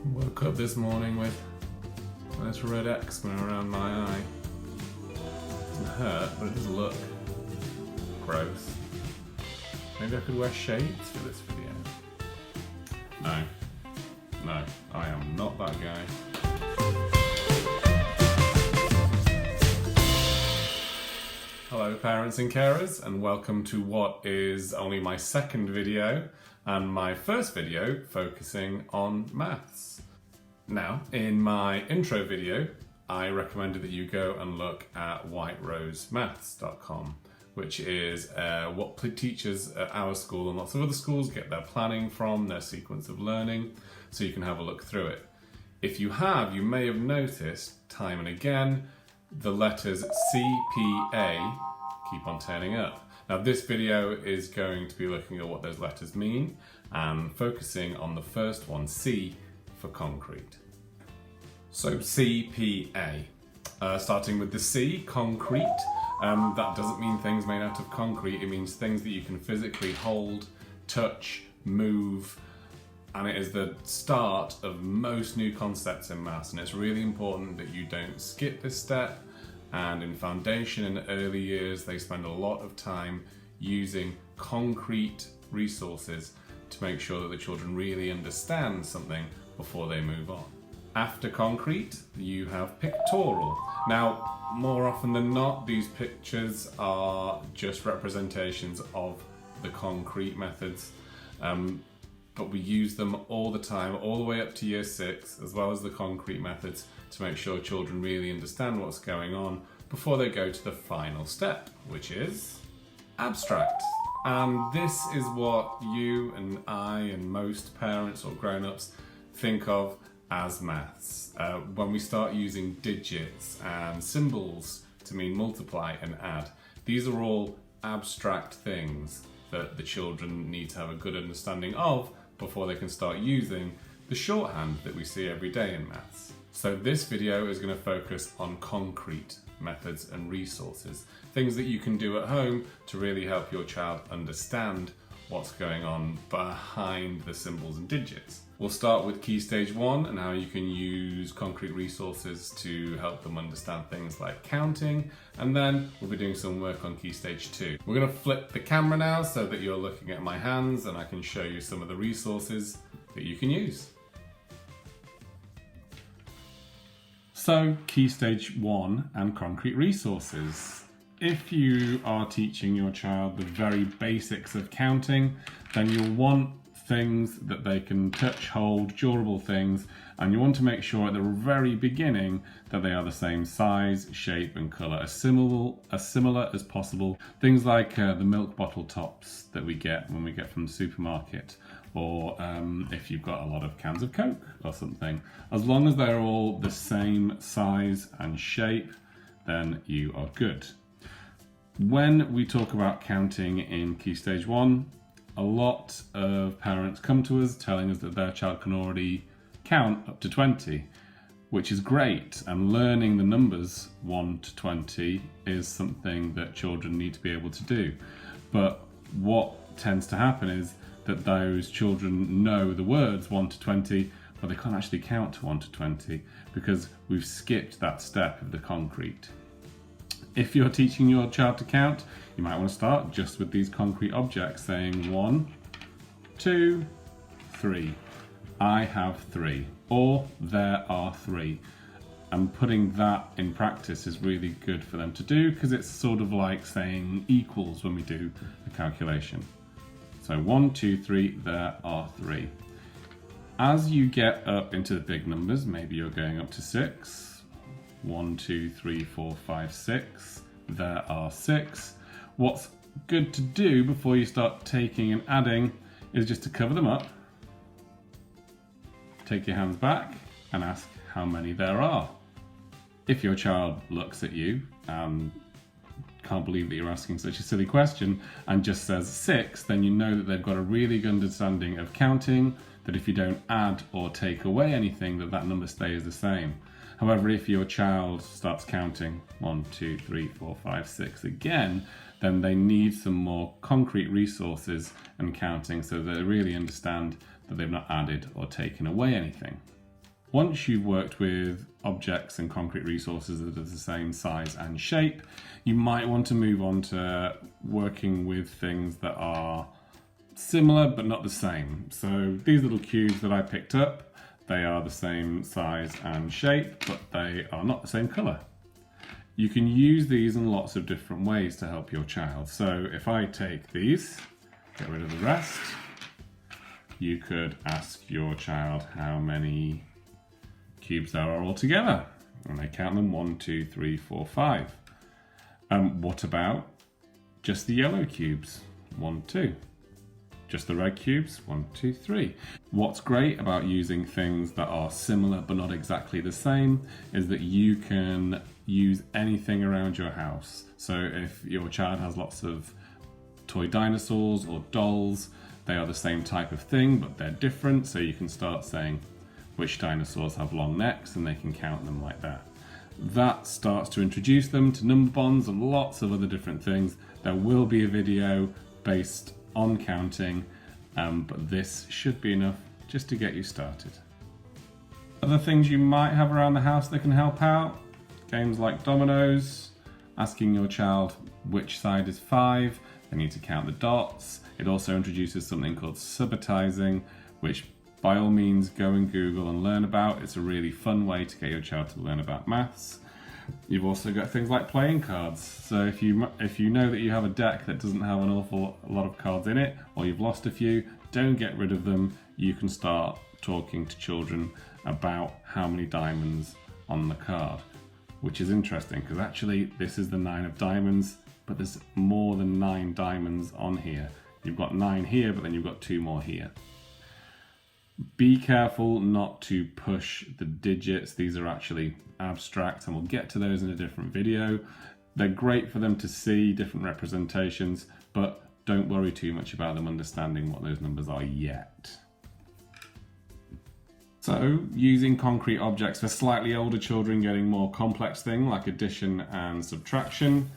Woke up this morning with this red eczema around my eye. It doesn't hurt, but it does look gross. Maybe I could wear shades for this video. No, I am not that guy. Hello parents and carers, and welcome to what is only my second video and my first video focusing on maths. Now, in my intro video, I recommended that you go and look at whiterosemaths.com, which is what teachers at our school and lots of other schools get their planning from, their sequence of learning, so you can have a look through it. If you have, you may have noticed time and again, the letters CPA keep on turning up. Now this video is going to be looking at what those letters mean and focusing on the first one, C for concrete. So CPA, starting with the C, concrete. That doesn't mean things made out of concrete, it means things that you can physically hold, touch, move, and it is the start of most new concepts in maths, and it's really important that you don't skip this step. And in foundation and early years, they spend a lot of time using concrete resources to make sure that the children really understand something before they move on. After concrete, you have pictorial. Now, more often than not, these pictures are just representations of the concrete methods, but we use them all the time, all the way up to year 6, as well as the concrete methods, to make sure children really understand what's going on before they go to the final step, which is abstract. And this is what you and I and most parents or grown-ups think of as maths. When we start using digits and symbols to mean multiply and add, these are all abstract things that the children need to have a good understanding of before they can start using the shorthand that we see every day in maths. So this video is going to focus on concrete methods and resources, things that you can do at home to really help your child understand what's going on behind the symbols and digits. We'll start with Key Stage 1 and how you can use concrete resources to help them understand things like counting, and then we'll be doing some work on Key Stage 2. We're going to flip the camera now so that you're looking at my hands and I can show you some of the resources that you can use. So, Key Stage 1 and concrete resources. If you are teaching your child the very basics of counting, then you'll want things that they can touch, hold, durable things, and you want to make sure at the very beginning that they are the same size, shape and colour, as similar as possible. Things like the milk bottle tops that we get when we get from the supermarket, or if you've got a lot of cans of Coke or something. As long as they're all the same size and shape, then you are good. When we talk about counting in Key Stage 1, a lot of parents come to us telling us that their child can already count up to 20, which is great, and learning the numbers 1 to 20 is something that children need to be able to do. But what tends to happen is that those children know the words 1 to 20, but they can't actually count to 1 to 20 because we've skipped that step of the concrete. If you're teaching your child to count, you might want to start just with these concrete objects, saying 1, 2, 3. I have 3, or there are 3. And putting that in practice is really good for them to do because it's sort of like saying equals when we do a calculation. So 1, 2, 3, there are 3. As you get up into the big numbers, maybe you're going up to 6. 1, 2, 3, 4, 5, 6. There are 6. What's good to do before you start taking and adding is just to cover them up, take your hands back and ask how many there are. If your child looks at you and can't believe that you're asking such a silly question and just says 6, then you know that they've got a really good understanding of counting, that if you don't add or take away anything, that number stays the same. However, if your child starts counting 1, 2, 3, 4, 5, 6 again, then they need some more concrete resources and counting so that they really understand that they've not added or taken away anything. Once you've worked with objects and concrete resources that are the same size and shape, you might want to move on to working with things that are similar but not the same. So these little cubes that I picked up, they are the same size and shape, but they are not the same colour. You can use these in lots of different ways to help your child. So if I take these, get rid of the rest, you could ask your child how many cubes there are altogether, and they count them 1, 2, 3, 4, 5. What about just the yellow cubes? 1, 2. Just the red cubes? 1, 2, 3. What's great about using things that are similar but not exactly the same is that you can use anything around your house. So if your child has lots of toy dinosaurs or dolls, they are the same type of thing but they're different, so you can start saying which dinosaurs have long necks and they can count them like that. That starts to introduce them to number bonds and lots of other different things. There will be a video based on counting, but this should be enough just to get you started. Other things you might have around the house that can help out: games like dominoes, asking your child which side is 5, they need to count the dots. It also introduces something called subitizing, which by all means go and Google and learn about. It's a really fun way to get your child to learn about maths. You've also got things like playing cards. So if you know that you have a deck that doesn't have an awful lot of cards in it, or you've lost a few, don't get rid of them. You can start talking to children about how many diamonds on the card, which is interesting because actually this is the 9 of diamonds, but there's more than 9 diamonds on here. You've got 9 here, but then you've got 2 more here. Be careful not to push the digits. These are actually abstract, and we'll get to those in a different video. They're great for them to see different representations, but don't worry too much about them understanding what those numbers are yet. So, using concrete objects for slightly older children getting more complex things like addition and subtraction.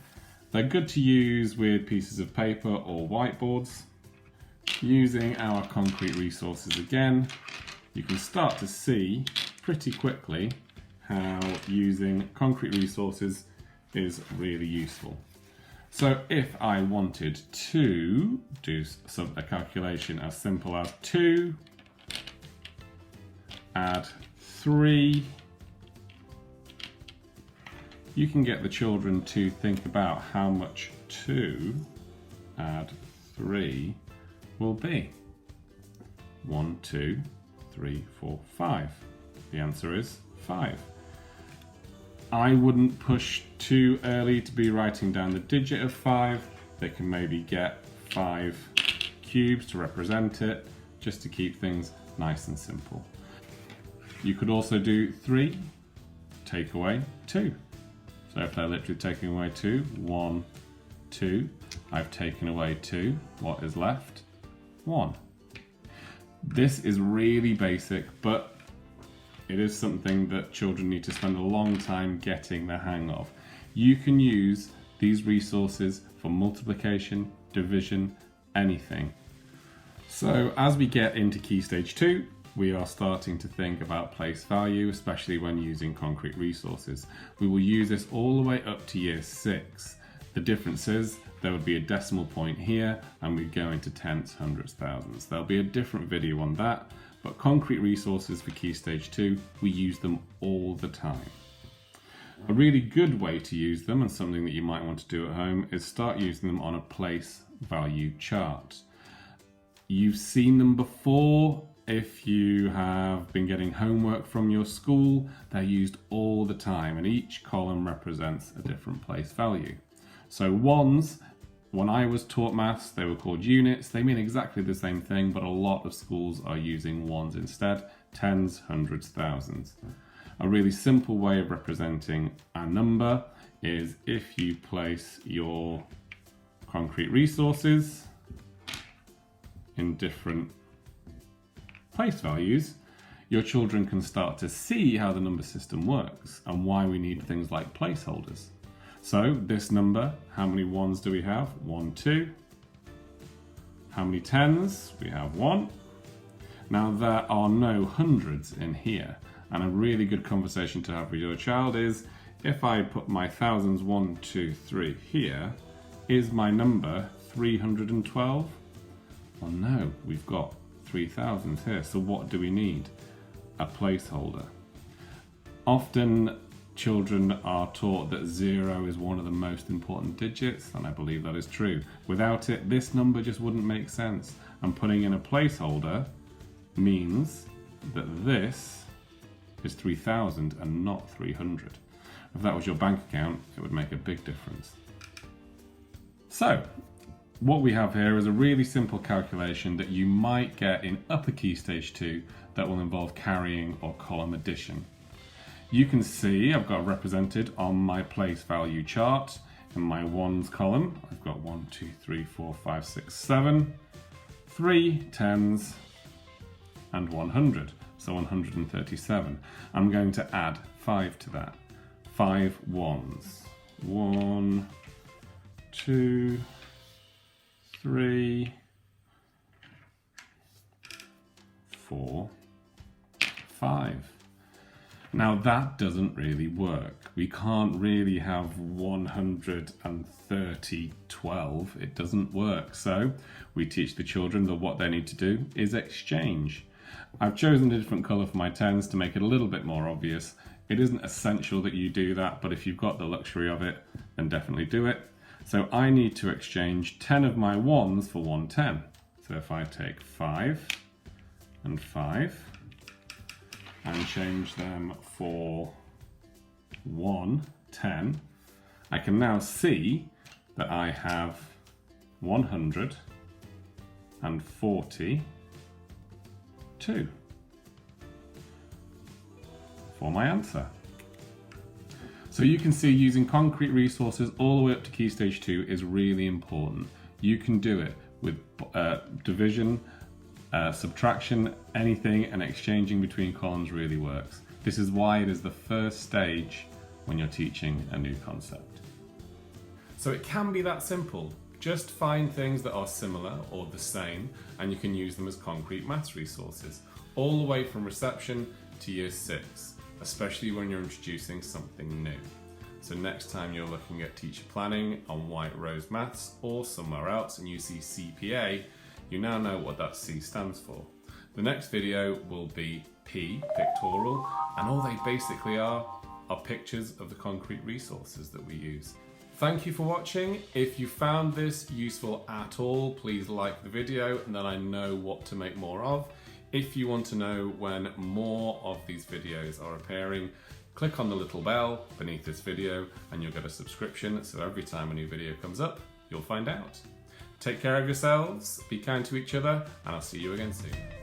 They're good to use with pieces of paper or whiteboards. Using our concrete resources again, you can start to see pretty quickly how using concrete resources is really useful. So if I wanted to do a calculation as simple as 2 add 3, you can get the children to think about how much 2 add 3 will be. 1, 2, 3, 4, 5. The answer is 5. I wouldn't push too early to be writing down the digit of 5. They can maybe get 5 cubes to represent it, just to keep things nice and simple. You could also do 3, take away 2. So if they're literally taking away 2, 1, 2, I've taken away 2, what is left? 1. This is really basic, but it is something that children need to spend a long time getting the hang of. You can use these resources for multiplication, division, anything. So as we get into Key Stage 2, we are starting to think about place value, especially when using concrete resources. We will use this all the way up to year 6. The difference is there would be a decimal point here and we'd go into tenths, hundredths, thousands. There'll be a different video on that, but concrete resources for Key Stage 2, we use them all the time. A really good way to use them, and something that you might want to do at home, is start using them on a place value chart. You've seen them before. If you have been getting homework from your school, they're used all the time, and each column represents a different place value. So ones, when I was taught maths, they were called units. They mean exactly the same thing, but a lot of schools are using ones instead. Tens, hundreds, thousands. A really simple way of representing a number is if you place your concrete resources in different place values, your children can start to see how the number system works and why we need things like placeholders. So this number, how many ones do we have? 1, 2. How many tens? We have 1. Now there are no hundreds in here, And a really good conversation to have with your child is, if I put my thousands 1, 2, 3 here, is my number 312? Well, no, we've got 3000s here, so what do we need? A placeholder. Often children are taught that 0 is one of the most important digits, and I believe that is true. Without it, this number just wouldn't make sense. And putting in a placeholder means that this is 3000 and not 300. If that was your bank account, it would make a big difference. So, what we have here is a really simple calculation that you might get in upper Key Stage 2 that will involve carrying or column addition. You can see I've got represented on my place value chart in my ones column. I've got 1, 2, 3, 4, 5, 6, 7, 3 tens and 100, so 137. I'm going to add 5 to that. 5 ones. 1, 2, 3, 4, 5. Now that doesn't really work. We can't really have 130 12. It doesn't work. So we teach the children that what they need to do is exchange. I've chosen a different colour for my tens to make it a little bit more obvious. It isn't essential that you do that, but if you've got the luxury of it, then definitely do it. So I need to exchange 10 of my ones for 1 10. So if I take 5 and 5, and change them for 1 10, I can now see that I have 142 for my answer. So you can see using concrete resources all the way up to Key Stage 2 is really important. You can do it with division, subtraction, anything, and exchanging between columns really works. This is why it is the first stage when you're teaching a new concept. So it can be that simple. Just find things that are similar or the same, and you can use them as concrete maths resources, all the way from reception to year 6, especially when you're introducing something new. So next time you're looking at teacher planning on White Rose Maths or somewhere else and you see CPA, you now know what that C stands for. The next video will be P, pictorial, and all they basically are pictures of the concrete resources that we use. Thank you for watching. If you found this useful at all, please like the video and then I know what to make more of. If you want to know when more of these videos are appearing, click on the little bell beneath this video and you'll get a subscription, so every time a new video comes up, you'll find out. Take care of yourselves, be kind to each other, and I'll see you again soon.